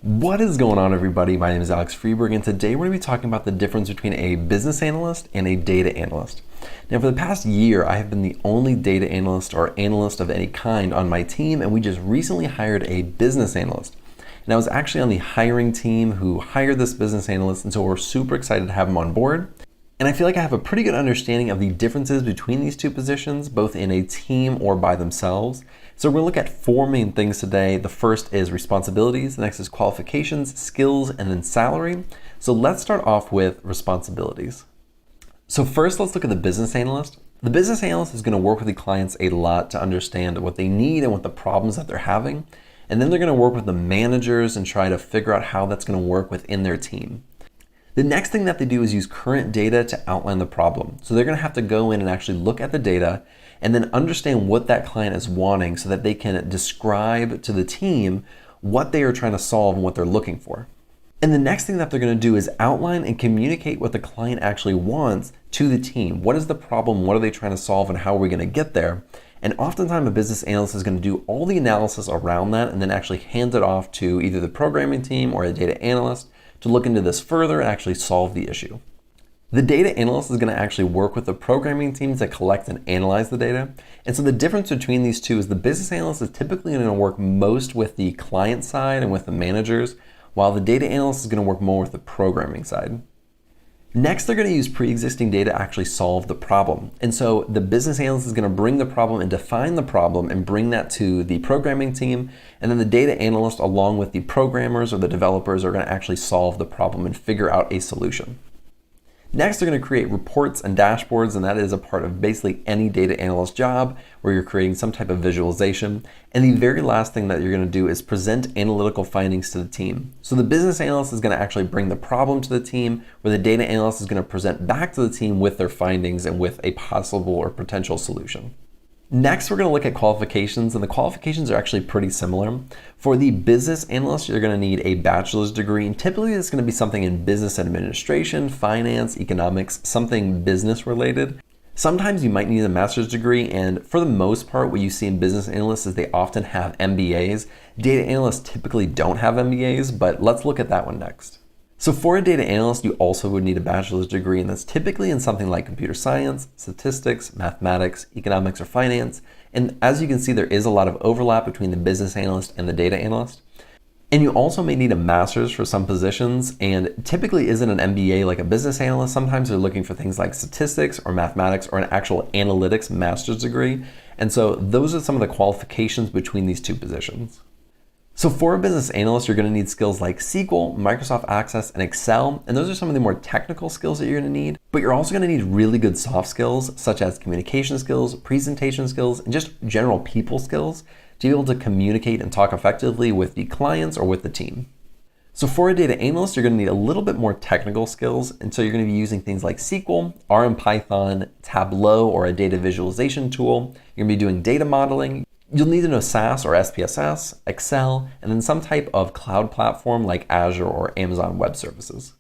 What is going on, everybody? My name is Alex Freeberg, and today we're going to be talking about the difference between a business analyst and a data analyst. Now, for the past year, I have been the only data analyst or analyst of any kind on my team, and we just recently hired a business analyst. And I was actually on the hiring team who hired this business analyst, and so we're super excited to have him on board. And I feel like I have a pretty good understanding of the differences between these two positions, both in a team or by themselves. So we're going to look at four main things today. The first is responsibilities, the next is qualifications, skills, and then salary. So let's start off with responsibilities. So first, let's look at the business analyst. The business analyst is going to work with the clients a lot to understand what they need and what the problems that they're having. And then they're going to work with the managers and try to figure out how that's going to work within their team. The next thing that they do is use current data to outline the problem. So they're going to have to go in and actually look at the data and then understand what that client is wanting so that they can describe to the team what they are trying to solve and what they're looking for. And the next thing that they're going to do is outline and communicate what the client actually wants to the team. What is the problem? What are they trying to solve? And how are we going to get there? And oftentimes a business analyst is going to do all the analysis around that and then actually hand it off to either the programming team or a data analyst to look into this further and actually solve the issue. The data analyst is going to actually work with the programming team to collect and analyze the data. And so the difference between these two is the business analyst is typically going to work most with the client side and with the managers, while the data analyst is going to work more with the programming side. Next, they're going to use pre-existing data to actually solve the problem. And so the business analyst is going to bring the problem and define the problem and bring that to the programming team. And then the data analyst, along with the programmers or the developers, are going to actually solve the problem and figure out a solution. Next, they're going to create reports and dashboards, and that is a part of basically any data analyst job where you're creating some type of visualization. And the very last thing that you're going to do is present analytical findings to the team. So the business analyst is going to actually bring the problem to the team, where the data analyst is going to present back to the team with their findings and with a possible or potential solution. Next, we're going to look at qualifications, and the qualifications are actually pretty similar. For the business analyst, you're going to need a bachelor's degree, and typically it's going to be something in business administration, finance, economics, something business related. Sometimes you might need a master's degree, and for the most part, what you see in business analysts is they often have MBAs. Data analysts typically don't have MBAs, but let's look at that one next. So for a data analyst, you also would need a bachelor's degree, and that's typically in something like computer science, statistics, mathematics, economics, or finance. And as you can see, there is a lot of overlap between the business analyst and the data analyst. And you also may need a master's for some positions, and typically isn't an MBA like a business analyst. Sometimes they're looking for things like statistics or mathematics or an actual analytics master's degree. And so those are some of the qualifications between these two positions. So for a business analyst, you're going to need skills like SQL, Microsoft Access, and Excel, and those are some of the more technical skills that you're going to need. But you're also going to need really good soft skills, such as communication skills, presentation skills, and just general people skills to be able to communicate and talk effectively with the clients or with the team. So for a data analyst, you're going to need a little bit more technical skills, and so you're going to be using things like SQL, R and Python, Tableau, or a data visualization tool. You're going to be doing data modeling. You'll need to know SAS or SPSS, Excel, and then some type of cloud platform like Azure or Amazon Web Services.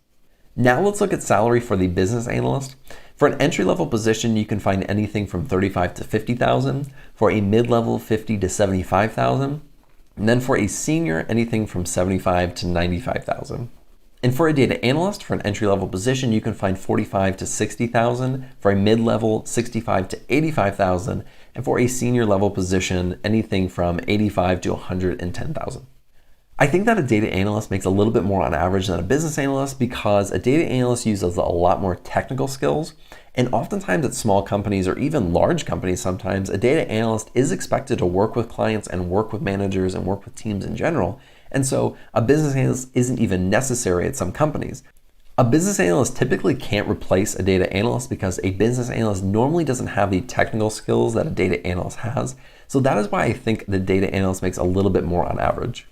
Now let's look at salary for the business analyst. For an entry-level position, you can find anything from $35,000 to $50,000. For a mid-level, $50,000 to $75,000. And then for a senior, anything from $75,000 to $95,000. And for a data analyst, for an entry-level position, you can find $45,000 to $60,000. For a mid-level, $65,000 to $85,000. And for a senior level position, anything from $85,000 to $110,000. I think that a data analyst makes a little bit more on average than a business analyst because a data analyst uses a lot more technical skills. And oftentimes at small companies or even large companies sometimes, a data analyst is expected to work with clients and work with managers and work with teams in general. And so a business analyst isn't even necessary at some companies. A business analyst typically can't replace a data analyst because a business analyst normally doesn't have the technical skills that a data analyst has. So that is why I think the data analyst makes a little bit more on average.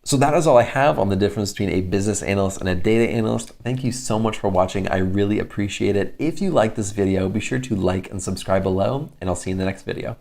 So that is all I have on the difference between a business analyst and a data analyst. Thank you so much for watching. I really appreciate it. If you like this video, be sure to like and subscribe below, and I'll see you in the next video.